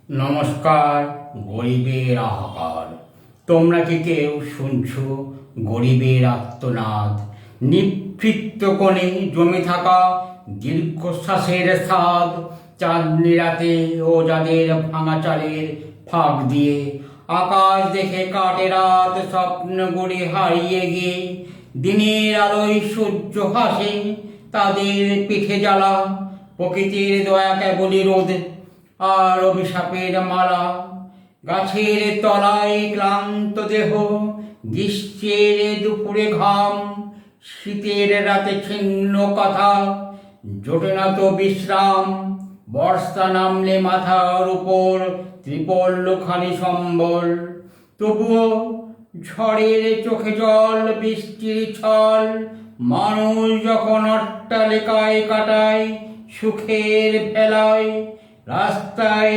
নমস্কার। গরিবের হাহাকার। তোমরা কি কেউ শুনছো গরিবের আর্তনাদ? নিভৃত কোণে জমে থাকা দীর্ঘশ্বাসের স্বাদ, চাঁদনি রাতে ও যাদের ভাঙা চালের ফাঁক দিয়ে আকাশ দেখে কাটে রাত, স্বপ্নগুলি হারিয়ে গিয়ে দিনের আলোয় সূর্য হাসে তাদের পিঠে জ্বালা। প্রকৃতির দয়া কেবলই রোদ আর অভিশাপের মালা। গাছের তলায় ক্লান্ত দেহ, গ্রীষ্মের দুপুরে ঘাম, শীতের রাতে ছিন্ন কথা, জোটে না তো বিশ্রাম। বর্ষা নামলে মাথার উপর ত্রিপল্লখানি সম্বল, তবুও ঝড়ের চোখে জল, বৃষ্টির ছল। মানুষ যখন অট্টালিকায় কাটায় সুখের ভেলায়, রাস্তায়